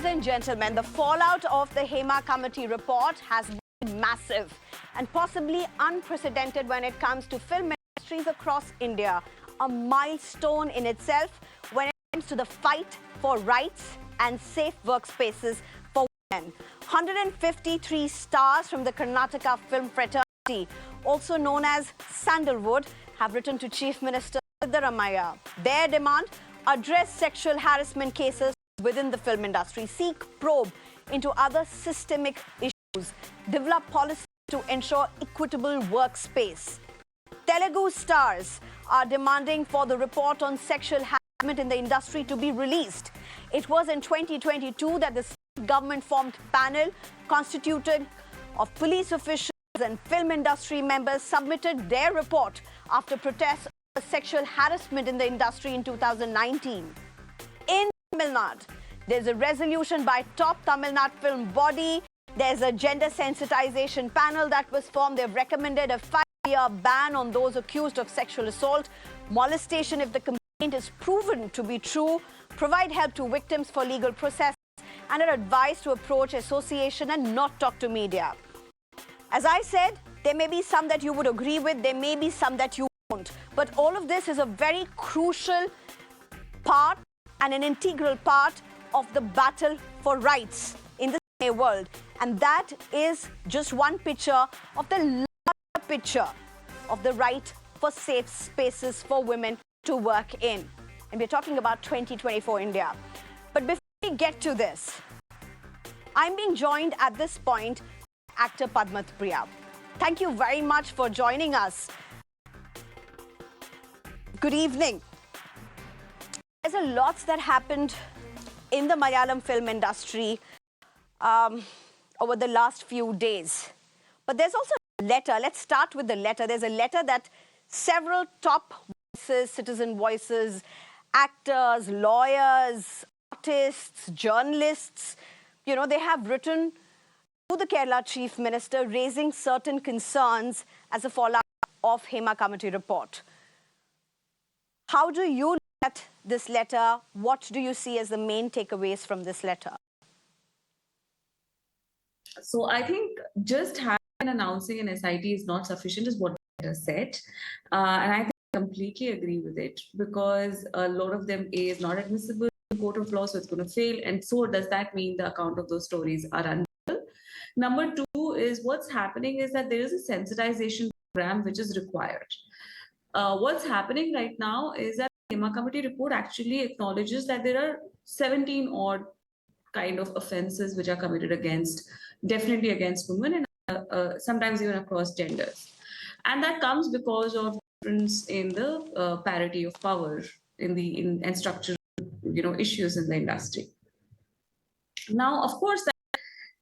Ladies and gentlemen, the fallout of the Hema Committee report has been massive and possibly unprecedented when it comes to film industries across India. A milestone in itself when it comes to the fight for rights and safe workspaces for women. 153 stars from the Karnataka film fraternity, also known as Sandalwood, have written to Chief Minister Siddharamaiah. Their demand: address sexual harassment cases within the film industry, seek probe into other systemic issues, develop policies to ensure equitable workspace. Telugu stars are demanding for the report on sexual harassment in the industry to be released. It was in 2022 that the state government formed panel constituted of police officials and film industry members submitted their report after protests of sexual harassment in the industry in 2019. In Tamil Nadu, there's a resolution by top Tamil Nadu film body. There's a gender sensitization panel that was formed. They've recommended a 5-year ban on those accused of sexual assault, molestation if the complaint is proven to be true, provide help to victims for legal process, and are advised to approach association and not talk to media. As I said, there may be some that you would agree with, there may be some that you won't. But all of this is a very crucial part and an integral part of the battle for rights in the cine world. And that is just one picture of the larger picture of the right for safe spaces for women to work in. And we're talking about 2024 India. But before we get to this, I'm being joined at this point by Actor Padmapriya. Thank you very much for joining us. Good evening. There's a lot that happened in the Malayalam film industry over the last few days. But there's also a letter. Let's start with the letter. There's a letter that several top voices, citizen voices, actors, lawyers, artists, journalists, they have written to the Kerala Chief Minister raising certain concerns as a fallout of Hema Committee report. How do you look at this letter? What do you see as the main takeaways from this letter? So I think just announcing an SIT is not sufficient is what the letter said. And I think I completely agree with it because a lot of them is not admissible in court of law, so it's going to fail. And so does that mean the account of those stories are unreal? Number two is what's happening is that there is a sensitization program which is required. What's happening right now is that the Hema Committee report actually acknowledges that there are 17 odd kind of offenses which are committed definitely against women and sometimes even across genders. And that comes because of difference in the parity of power and structural issues in the industry. Now, of course,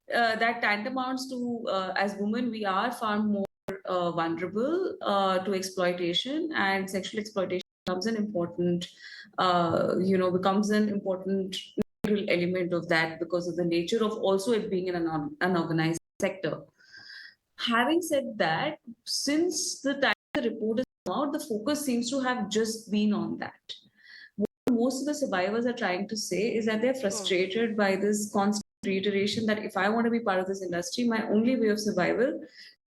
that tantamounts to as women, we are far more vulnerable to exploitation, and sexual exploitation becomes an important, element of that because of the nature of also it being an unorganized sector. Having said that, since the time the report is out, the focus seems to have just been on that. What most of the survivors are trying to say is that they're frustrated by this constant reiteration that if I want to be part of this industry, my only way of survival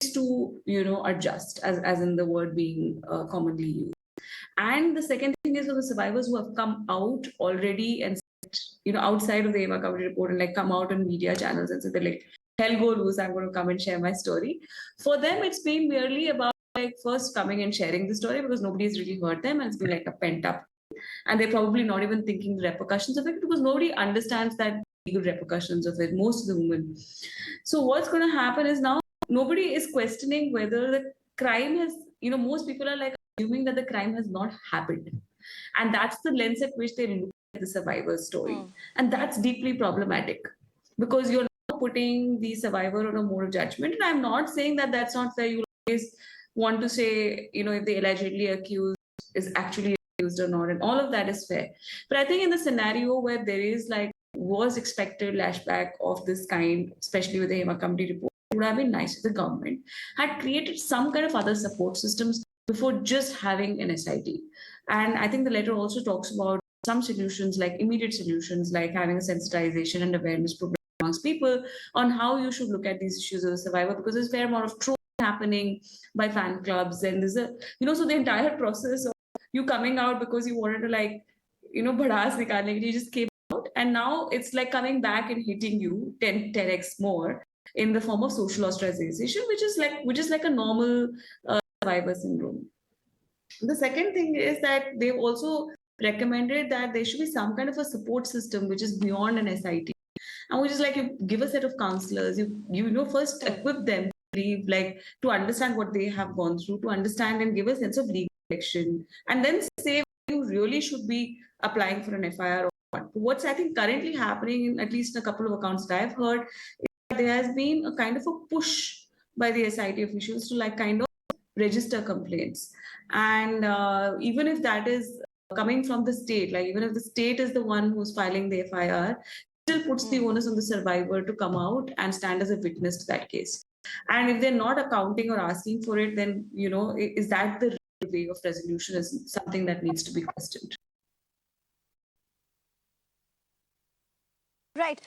is to, adjust, as in the word being commonly used. And the second thing is for the survivors who have come out already and outside of the Hema Committee report and come out on media channels and say they're like, hell go loose, I'm going to come and share my story. For them, it's been merely about first coming and sharing the story because nobody's really heard them and it's been like a pent up. And they're probably not even thinking the repercussions of it because nobody understands that legal repercussions of it, most of the women. So what's going to happen is now nobody is questioning whether the crime has, most people are assuming that the crime has not happened. And that's the lens at which they look at the survivor's story. And that's deeply problematic because you're now putting the survivor on a moral judgment. And I'm not saying that that's not fair. You always want to say, if the allegedly accused is actually accused or not. And all of that is fair. But I think in the scenario where there is was expected lashback of this kind, especially with the Hema Committee report, it would have been nice if the government had created some kind of other support systems before just having an SIT. And I think the letter also talks about some solutions, like immediate solutions, like having a sensitization and awareness program amongst people on how you should look at these issues as a survivor, because there's a fair amount of trauma happening by fan clubs, and there's a, so the entire process of you coming out because you wanted to, like, badass nikalne ke liye, you just came out, and now it's like coming back and hitting you 10x more in the form of social ostracization, which is like a normal survivor syndrome. The second thing is that they've also recommended that there should be some kind of a support system which is beyond an SIT, and which is like, you give a set of counselors, you first equip them to understand what they have gone through, to understand and give a sense of legal protection, and then say you really should be applying for an FIR or what. What's I think currently happening, at least in a couple of accounts that I've heard, is that there has been a kind of a push by the SIT officials to like kind of register complaints, and even if that is coming from the state, like even if the state is the one who's filing the FIR, still puts the onus on the survivor to come out and stand as a witness to that case. And if they're not accounting or asking for it, then is that the real way of resolution, is something that needs to be questioned. Right.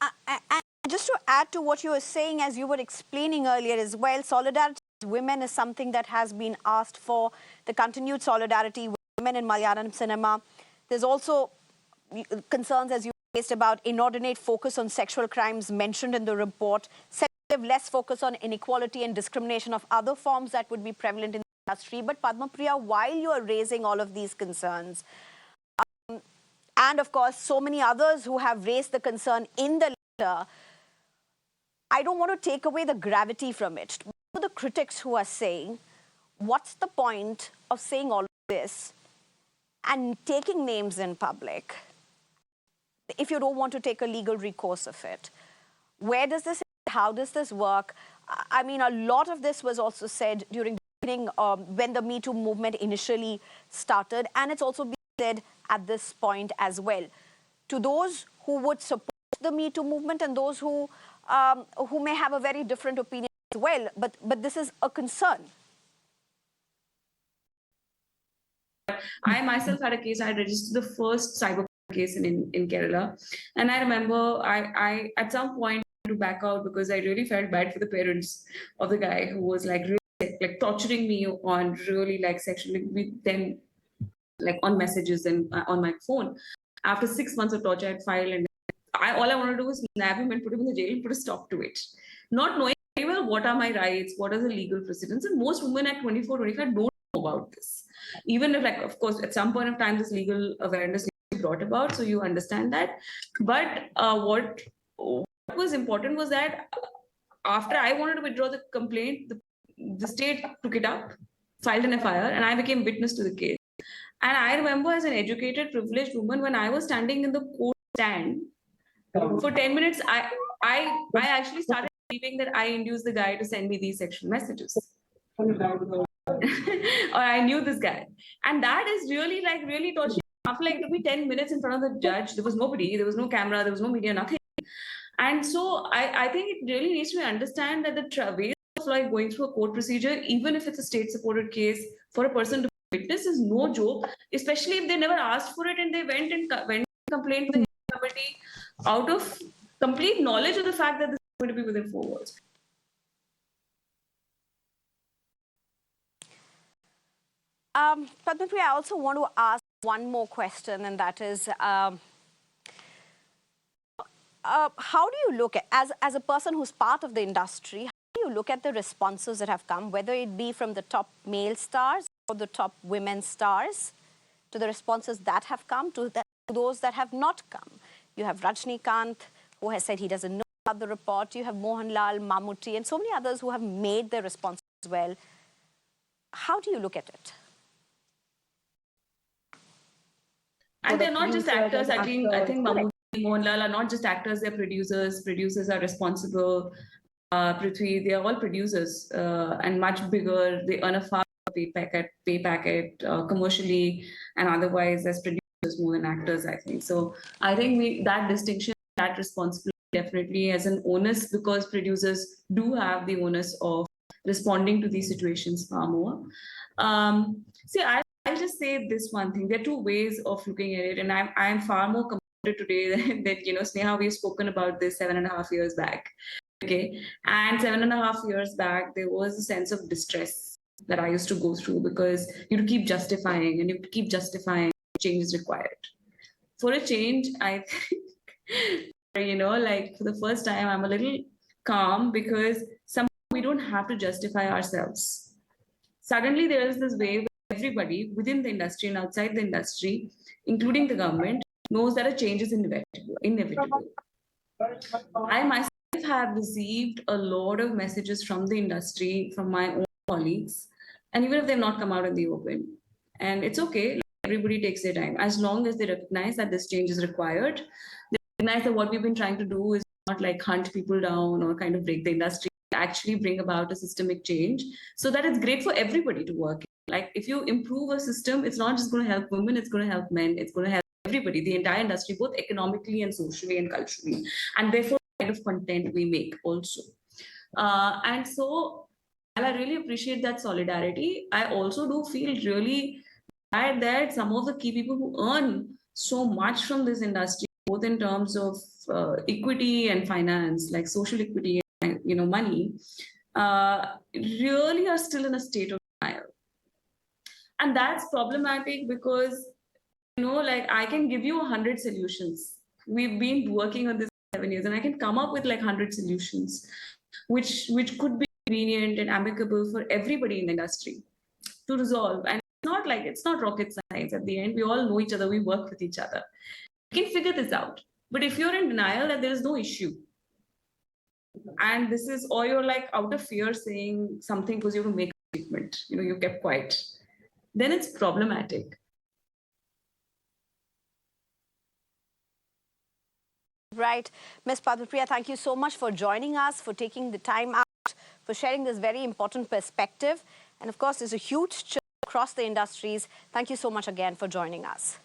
And just to add to what you were saying, as you were explaining earlier as well, solidarity with women is something that has been asked for, the continued solidarity with women in Malayalam cinema. There's also concerns, as you raised, about inordinate focus on sexual crimes mentioned in the report, less focus on inequality and discrimination of other forms that would be prevalent in the industry. But Padmapriya, while you are raising all of these concerns, and of course so many others who have raised the concern in the letter, I don't want to take away the gravity from it. For the critics who are saying, what's the point of saying all of this and taking names in public if you don't want to take a legal recourse of it? Where does this, how does this work? I mean, a lot of this was also said during the beginning when the Me Too movement initially started, and it's also been said at this point as well. To those who would support the Me Too movement and those who may have a very different opinion as well, but this is a concern. I myself had a case. I had registered the first cyber case in Kerala, and I remember I at some point to back out because I really felt bad for the parents of the guy who was like really like torturing me on really like sexually with them, like on messages and on my phone. After 6 months of torture, I had filed, and all I wanted to do was snap him and put him in the jail and put a stop to it, not knowing very well what are my rights, what are the legal precedents. And most women at 24, 25 don't know about this. Even if, like, of course, at some point of time, this legal awareness needs to be brought about, so you understand that. But what was important was that after I wanted to withdraw the complaint, the state took it up, filed an FIR, and I became witness to the case. And I remember, as an educated, privileged woman, when I was standing in the court stand for 10 minutes, I actually started believing that I induced the guy to send me these sexual messages. Or I knew this guy. And that is really torturing. After like it took me 10 minutes in front of the judge, there was nobody, there was no camera, there was no media, nothing. And so I think it really needs to be understand that the ways of like going through a court procedure, even if it's a state-supported case, for a person to witness is no joke, especially if they never asked for it and they went and complained to the committee out of complete knowledge of the fact that this is going to be within 4 walls. Padmapriya, I also want to ask one more question, and that is, how do you look at, as a person who's part of the industry, how do you look at the responses that have come, whether it be from the top male stars or the top women stars, to the responses that have come, to those that have not come? You have Rajnikant, who has said he doesn't know about the report. You have Mohanlal, Mammootty, and so many others who have made their responses as well. How do you look at it? And they're not just actors. I think Mammootty and Mohanlal are not just actors, they're producers. Producers are responsible. Prithvi, they are all producers and much bigger. They earn a far pay packet commercially and otherwise as producers more than actors, I think. So I think that distinction, that responsibility definitely as an onus, because producers do have the onus of responding to these situations far more. See, I I'll just say this one thing. There are two ways of looking at it, and I'm far more committed today than Sneha. We've spoken about this 7.5 years back. Okay, and 7.5 years back, there was a sense of distress that I used to go through because you keep justifying and you keep justifying change is required. For a change, I think like for the first time, I'm a little calm because somehow we don't have to justify ourselves. Suddenly, there is this wave where everybody within the industry and outside the industry, including the government, knows that a change is inevitable. I myself have received a lot of messages from the industry, from my own colleagues, and even if they've not come out in the open, and it's okay, like, everybody takes their time. As long as they recognize that this change is required, they recognize that what we've been trying to do is not like hunt people down or kind of break the industry, actually bring about a systemic change so that it's great for everybody to work. Like if you improve a system, it's not just going to help women, it's going to help men, it's going to help everybody, the entire industry, both economically and socially and culturally. And therefore, kind of content we make also. And so, while I really appreciate that solidarity, I also do feel really bad that some of the key people who earn so much from this industry, both in terms of equity and finance, like social equity and money, really are still in a state of denial. And that's problematic because like I can give you 100 solutions. We've been working on this for 7 years, and I can come up with like 100 solutions, which could be convenient and amicable for everybody in the industry to resolve. And it's not rocket science. At the end, we all know each other. We work with each other. We can figure this out. But if you're in denial that there is no issue, and this is, or you're like out of fear saying something because you have to make a statement, you kept quiet, then it's problematic. Right. Ms. Padmapriya, thank you so much for joining us, for taking the time out, for sharing this very important perspective. And of course, there's a huge churn across the industries. Thank you so much again for joining us.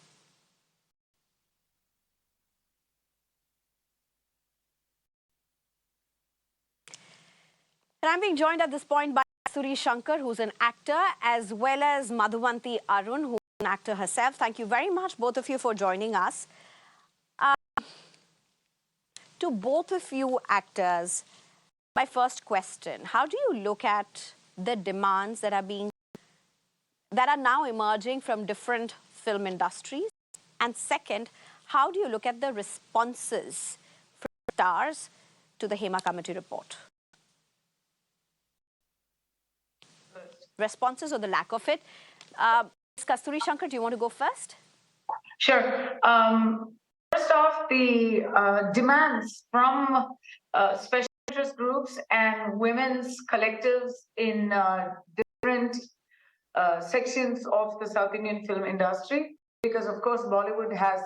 And I'm being joined at this point by Kasturi Shankar, who's an actor, as well as Madhuvanthi Arun, who's an actor herself. Thank you very much, both of you, for joining us. To both of you actors, my first question, how do you look at the demands that are now emerging from different film industries? And second, how do you look at the responses from stars to the Hema Committee report? Responses or the lack of it. Kasturi Shankar, do you want to go first? Sure. First off, the demands from special interest groups and women's collectives in different sections of the South Indian film industry, because of course Bollywood has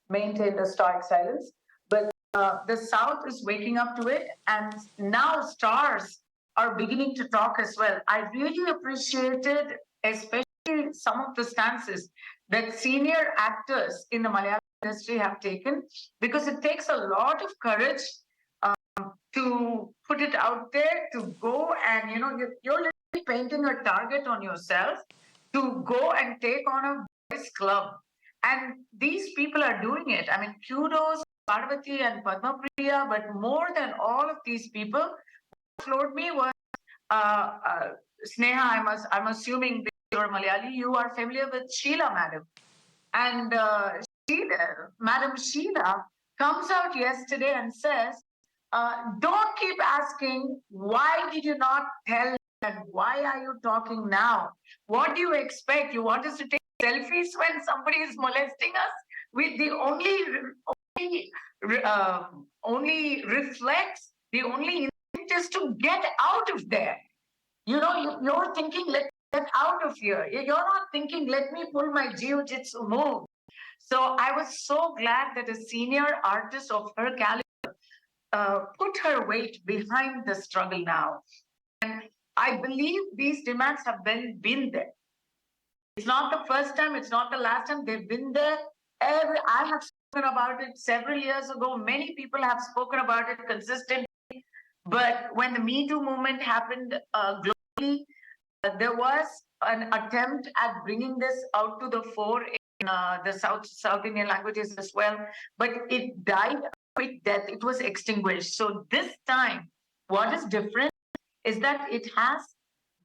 maintained a stoic silence, but the South is waking up to it, and now stars are beginning to talk as well. I really appreciated especially some of the stances that senior actors in the Malayalam industry have taken, because it takes a lot of courage to put it out there, to go and, you're literally painting a target on yourself to go and take on a boys club. And these people are doing it. I mean, kudos, Parvati and Padmapriya, but more than all of these people, what floored me was Sneha, I'm assuming you're Malayali, you are familiar with Sheila, madam. And Madam Sheila comes out yesterday and says, don't keep asking, why did you not tell, and why are you talking now? What do you expect? You want us to take selfies when somebody is molesting us? The only reflex, the only instinct is to get out of there. You're thinking, let's get out of here. You're not thinking, let me pull my jiu-jitsu move. So I was so glad that a senior artist of her caliber put her weight behind the struggle now. And I believe these demands have been there. It's not the first time, it's not the last time, they've been there. I have spoken about it several years ago. Many people have spoken about it consistently. But when the Me Too movement happened globally, there was an attempt at bringing this out to the fore in the South Indian languages as well, but it died a quick death. It was extinguished. So this time, what is different is that it has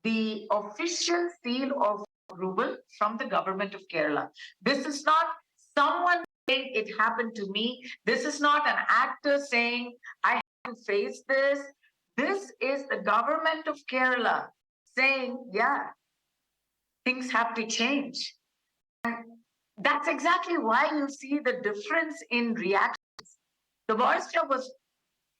the official seal of approval from the government of Kerala. This is not someone saying it happened to me. This is not an actor saying I have to face this. This is the government of Kerala saying, yeah, things have to change. And that's exactly why you see the difference in reaction. The voice job was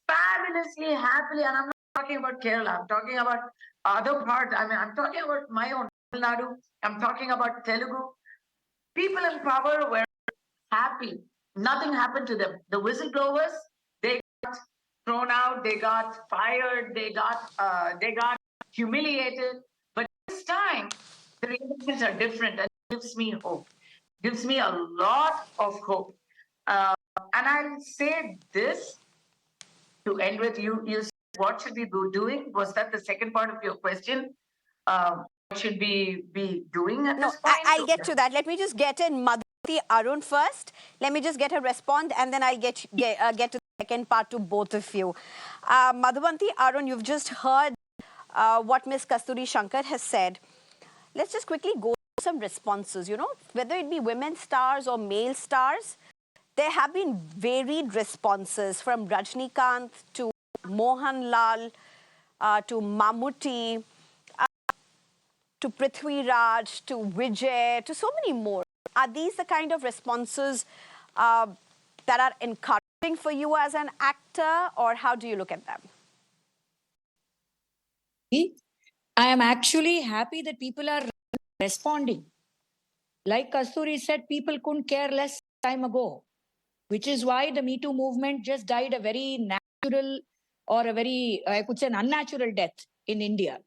fabulously happily, and I'm not talking about Kerala, I'm talking about other parts. I mean, I'm talking about my own Tamil Nadu, I'm talking about Telugu. People in power were happy. Nothing happened to them. The whistleblowers, they got thrown out, they got fired, they got humiliated. But this time, the reactions are different, and it gives me hope. Gives me a lot of hope. And I'll say this to end with you. You said, what should we be doing? Was that the second part of your question? What should we be doing at this point? I'll get to that. Let me just get in Madhuvanthi Arun first. Let me just get her respond, and then I'll get to the second part to both of you. Madhuvanthi Arun, you've just heard what Ms. Kasturi Shankar has said. Let's just quickly go through some responses. You know, whether it be women stars or male stars, there have been varied responses from Rajnikant to Mohanlal to Mammootty, to Prithvi Raj, to Vijay, to so many more. Are these the kind of responses that are encouraging for you as an actor, or how do you look at them? I am actually happy that people are responding. Like Kasturi said, people couldn't care less time ago, which is why the Me Too movement just died a very natural or a very, I could say, an unnatural death in India.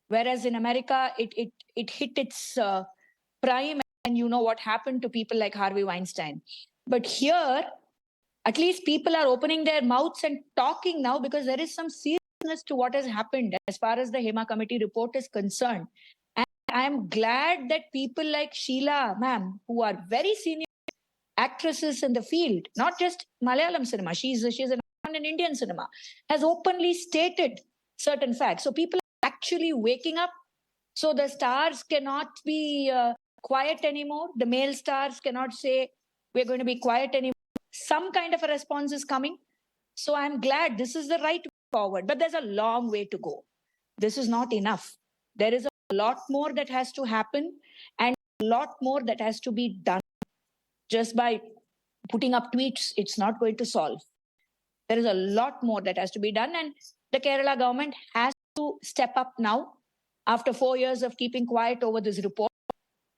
Whereas in America, it hit its prime, and you know what happened to people like Harvey Weinstein. But here, at least people are opening their mouths and talking now, because there is some seriousness to what has happened as far as the Hema Committee report is concerned. And I am glad that people like Sheila, ma'am, who are very senior actresses in the field, not just Malayalam cinema, she's an in Indian cinema, has openly stated certain facts. So people are actually waking up. So the stars cannot be quiet anymore. The male stars cannot say, we're going to be quiet anymore. Some kind of a response is coming. So I'm glad this is the right way forward. But there's a long way to go. This is not enough. There is a lot more that has to happen, and a lot more that has to be done. Just by putting up tweets, it's not going to solve. There is a lot more that has to be done, and the Kerala government has to step up now. After 4 years of keeping quiet over this report,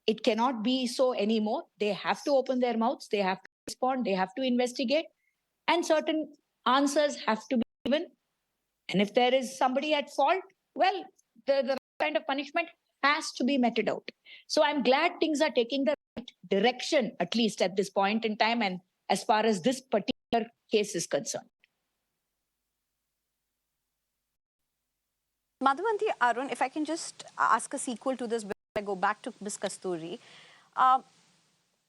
it cannot be so anymore. They have to open their mouths, they have to respond, they have to investigate, and certain answers have to be given. And if there is somebody at fault, well, the kind of punishment has to be meted out. So I'm glad things are taking the right direction, at least at this point in time, and as far as this particular case is concerned. Madhuvanthi Arun, if I can just ask a sequel to this before I go back to Ms. Kasturi.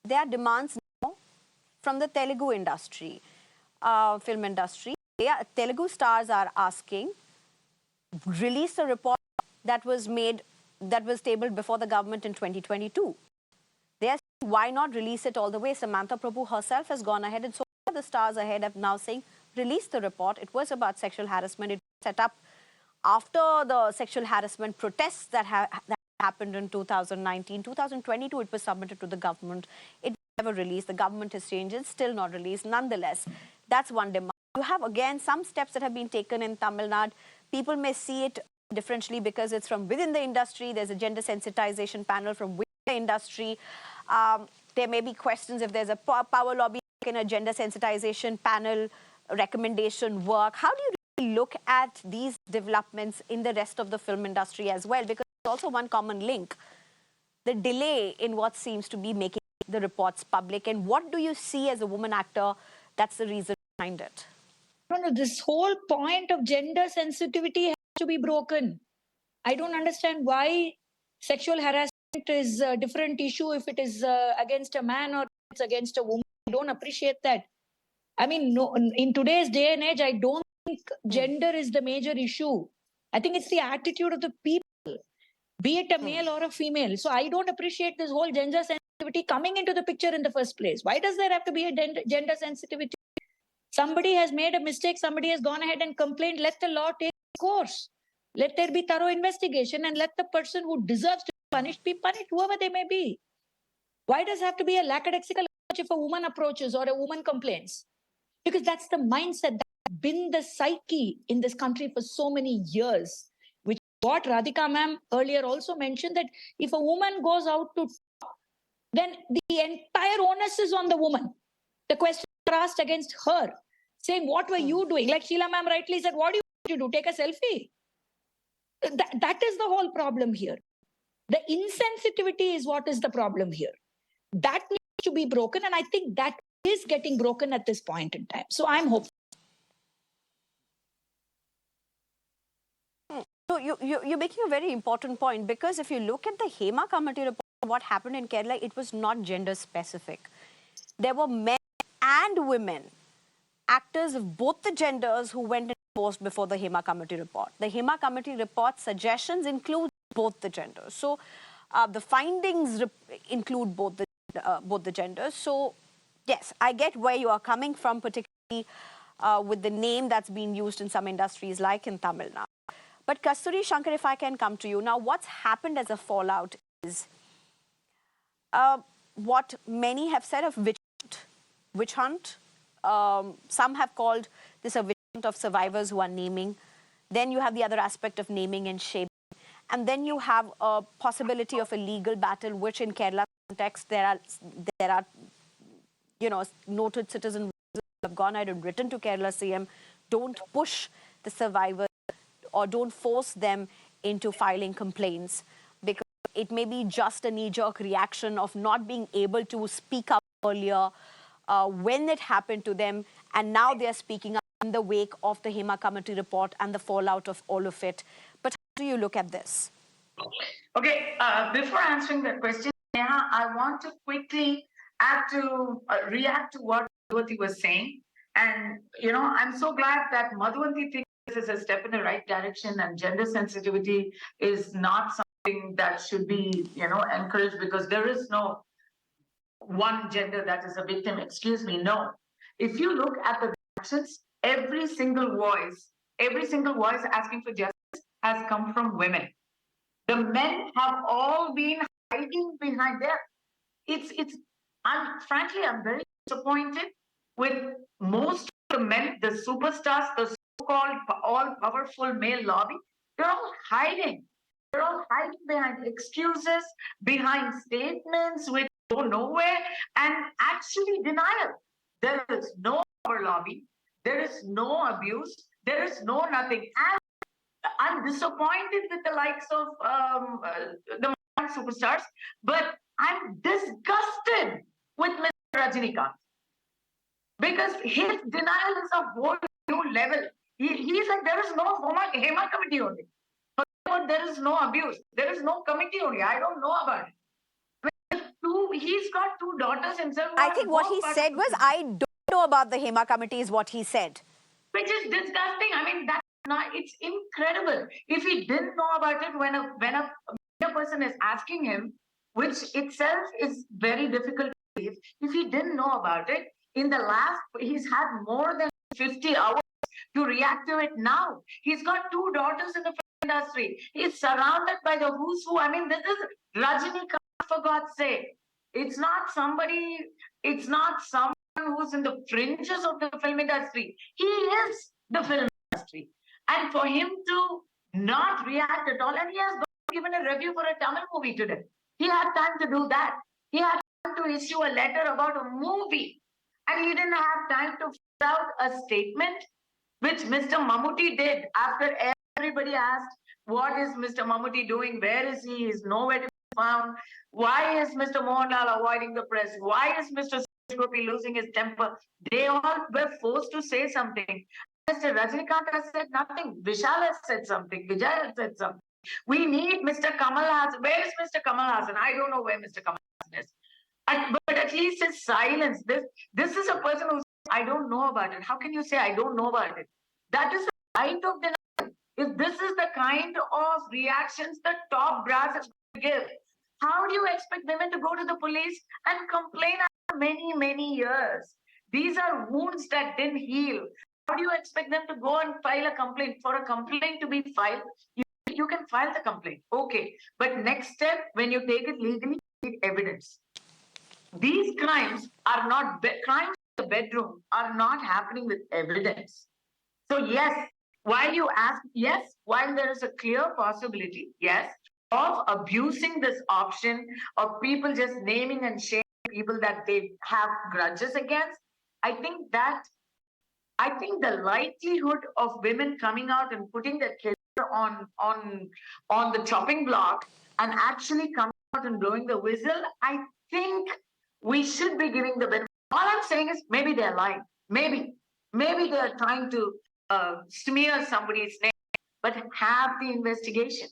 There are demands now from the Telugu industry, film industry. Telugu stars are asking, release the report that was tabled before the government in 2022. They are saying, why not release it all the way? Samantha Prabhu herself has gone ahead, and so the stars ahead are now saying, release the report. It was about sexual harassment. It was set up after the sexual harassment protests that happened in 2019. 2022, it was submitted to the government. It was never released. The government has changed. It's still not released. Nonetheless, that's one demand. You have, again, some steps that have been taken in Tamil Nadu. People may see it differently because it's from within the industry. There's a gender sensitization panel from within the industry. There may be questions if there's a power lobby in a gender sensitization panel recommendation work. How do you really look at these developments in the rest of the film industry as well? Because there's also one common link, the delay in what seems to be making the reports public. And what do you see as a woman actor that's the reason behind it? No, this whole point of gender sensitivity has to be broken. I don't understand why sexual harassment is a different issue if it is against a man or it's against a woman. I don't appreciate that. I mean, no, in today's day and age, I don't think gender is the major issue. I think it's the attitude of the people, be it a male or a female. So I don't appreciate this whole gender sensitivity coming into the picture in the first place. Why does there have to be a gender sensitivity? Somebody has made a mistake, somebody has gone ahead and complained, let the law take its course. Let there be thorough investigation and let the person who deserves to be punished, whoever they may be. Why does it have to be a lackadaisical approach if a woman approaches or a woman complains? Because that's the mindset that's been the psyche in this country for so many years. Which what Radhika ma'am earlier also mentioned, that if a woman goes out to talk, then the entire onus is on the woman. The questions are asked against her, saying, what were you doing? Like Sheila ma'am rightly said, what do you do? Take a selfie? That is the whole problem here. The insensitivity is what is the problem here. That needs to be broken, and I think that is getting broken at this point in time. So I'm hopeful. So you're making a very important point, because if you look at the Hema Committee report, what happened in Kerala, it was not gender specific. There were men and women, actors of both the genders, who went and posed before the Hema Committee report. The Hema Committee report suggestions include both the genders. So the findings include both the genders. So yes, I get where you are coming from, particularly with the name that's been used in some industries like in Tamil Nadu. But Kasturi Shankar, if I can come to you. Now, what's happened as a fallout is what many have said of witch hunt. Some have called this a witch hunt of survivors who are naming. Then you have the other aspect of naming and shaming. And then you have a possibility of a legal battle, which in Kerala context, there are noted citizens who have gone ahead and written to Kerala CM, don't push the survivors or don't force them into filing complaints, because it may be just a knee-jerk reaction of not being able to speak up earlier when it happened to them, and now they're speaking up in the wake of the Hema Committee report and the fallout of all of it. But how do you look at this? Okay, before answering that question, Neha, I want to quickly react to what Madhuvanthi was saying. And, I'm so glad that Madhuvanthi thinks this is a step in the right direction, and gender sensitivity is not something that should be, encouraged, because there is no one gender that is a victim. Excuse me, no. If you look at the actions, every single voice asking for justice has come from women. The men have all been hiding behind there. Frankly, I'm very disappointed with most of the men, the superstars, the so-called all-powerful male lobby. They're all hiding. They're all hiding behind excuses, behind statements which go nowhere, and actually denial. There is no power lobby. There is no abuse. There is no nothing. And I'm disappointed with the likes of the superstars, but I'm disgusted with Mr. Rajinikanth, because his denial is a whole new level. He's like, there is no Hema Committee only. But there is no abuse. There is no committee only. I don't know about it. He's got two daughters himself. I think what he said was, I don't know about the Hema Committee, is what he said. Which is disgusting. I mean, it's incredible. If he didn't know about it when a person is asking him, which itself is very difficult to believe, if he didn't know about it, he's had more than 50 hours to react to it now. He's got two daughters in the film industry. He's surrounded by the who's who. I mean, this is Rajinikanth, for God's sake. It's not someone who's in the fringes of the film industry. He is the film industry. And for him to not react at all, and he has given a review for a Tamil movie today. He had time to do that. He had time to issue a letter about a movie. And he didn't have time to fill out a statement, which Mr. Mammootty did after everybody asked, what is Mr. Mammootty doing? Where is he? He's nowhere to be found. Why is Mr. Mohanlal avoiding the press? Why is Mr. Gopi losing his temper? They all were forced to say something. Mr. Rajinikanth has said nothing. Vishal has said something. Vijay has said something. We need Mr. Kamal Hassan. Where is Mr. Kamal Hassan? I don't know where Mr. Kamal Hassan is. But at least his silence. This is a person who says, I don't know about it. How can you say I don't know about it? That is the right of denial. If this is the kind of reactions the top brass is going to give, how do you expect women to go to the police and complain after many, many years? These are wounds that didn't heal. How do you expect them to go and file a complaint? For a complaint to be filed, you can file the complaint. Okay. But next step, when you take it legally, you need evidence. These crimes are not, crimes in the bedroom are not happening with evidence. So yes, while you ask, yes, while there is a clear possibility, yes, of abusing this option of people just naming and shaming people that they have grudges against, I think the likelihood of women coming out and putting their career on the chopping block and actually coming out and blowing the whistle, I think we should be giving the benefit. All I'm saying is maybe they're lying. Maybe they're trying to smear somebody's name, but have the investigation.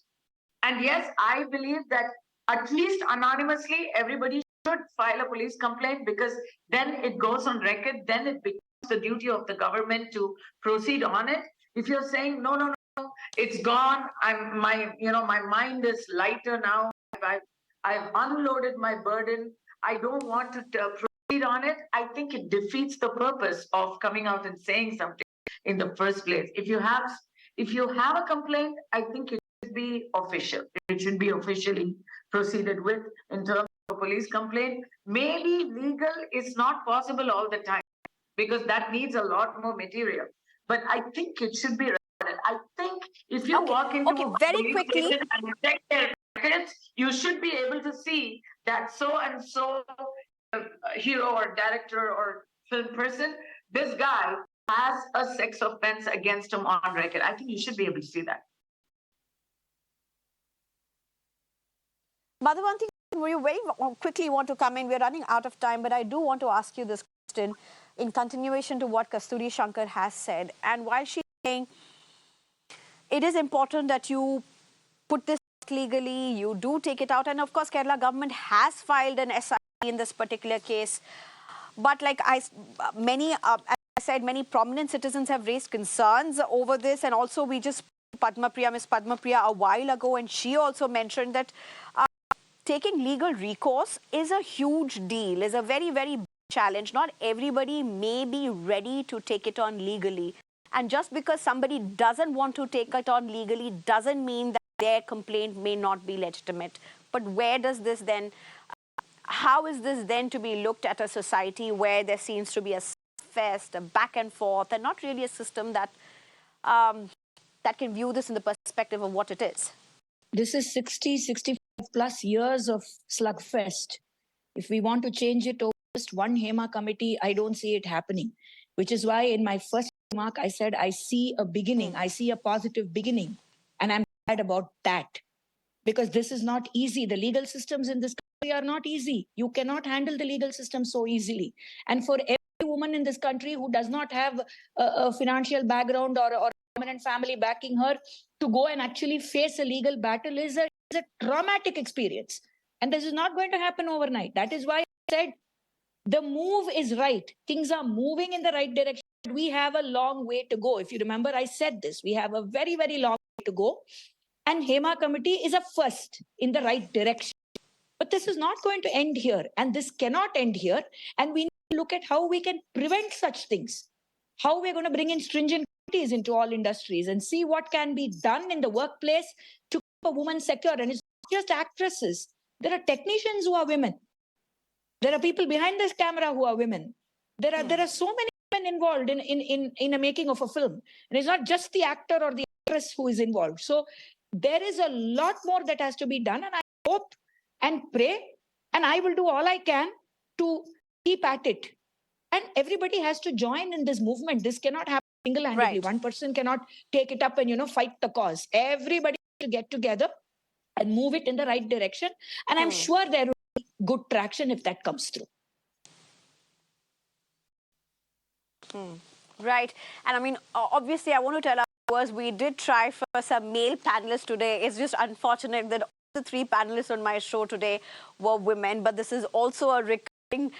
And yes, I believe that at least anonymously, everybody should file a police complaint, because then it goes on record, then it becomes the duty of the government to proceed on it. If you're saying, no, it's gone, my mind is lighter now, I've unloaded my burden, I don't want to proceed on it, I think it defeats the purpose of coming out and saying something in the first place. If you have a complaint, I think it should be official. It should be officially proceeded with in terms of a police complaint. Maybe legal is not possible all the time, because that needs a lot more material. But I think it should be recorded. I think if you walk into a very police quickly station and check their records, you should be able to see that so and so hero or director or film person, this guy has a sex offense against him on record. I think you should be able to see that. Madhuvanthi, you very quickly want to come in. We're running out of time, but I do want to ask you this question in continuation to what Kasturi Shankar has said. And while she's saying it is important that you put this legally, you do take it out. And of course, Kerala government has filed an SIT in this particular case. But like as I said, many prominent citizens have raised concerns over this. And also we just Miss Padmapriya a while ago, and she also mentioned that taking legal recourse is a huge deal, is a very, very big challenge. Not everybody may be ready to take it on legally. And just because somebody doesn't want to take it on legally doesn't mean that their complaint may not be legitimate. But where does this then, how is this then to be looked at a society where there seems to be a fest, a back and forth, and not really a system that that can view this in the perspective of what it is? This is 65 plus years of slugfest. If we want to change it over just one Hema committee, I don't see it happening. Which is why in my first remark, I said, I see a beginning. I see a positive beginning. And I'm glad about that. Because this is not easy. The legal systems in this country are not easy. You cannot handle the legal system so easily. And for every woman in this country who does not have a financial background or a permanent family backing her, to go and actually face a legal battle is a traumatic experience. And this is not going to happen overnight. That is why I said the move is right. Things are moving in the right direction. We have a long way to go. If you remember, I said this. We have a very, very long way to go. And Hema Committee is a first in the right direction. But this is not going to end here. And this cannot end here. And we need to look at how we can prevent such things. How we're going to bring in stringent committees into all industries and see what can be done in the workplace to keep a woman secure. And it's not just actresses. There are technicians who are women. There are people behind this camera who are women. There are so many women involved in a making of a film. And it's not just the actor or the actress who is involved. So there is a lot more that has to be done. And I hope and pray, and I will do all I can to keep at it. And everybody has to join in this movement. This cannot happen single-handedly. Right. One person cannot take it up and, fight the cause. Everybody has to get together and move it in the right direction. And I'm sure there will be good traction if that comes through. Right. And I mean, obviously, I want to tell our we did try for some male panelists today. It's just unfortunate that all the three panelists on my show today were women, but this is also a recurring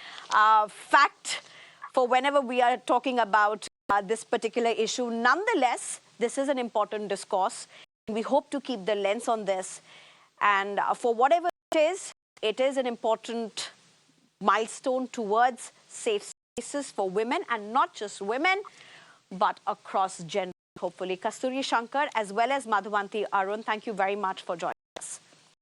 fact for whenever we are talking about this particular issue. Nonetheless, this is an important discourse. We hope to keep the lens on this. And for whatever it is an important milestone towards safe spaces for women, and not just women, but across gender, hopefully. Kasturi Shankar, as well as Madhuvanthi Arun, thank you very much for joining.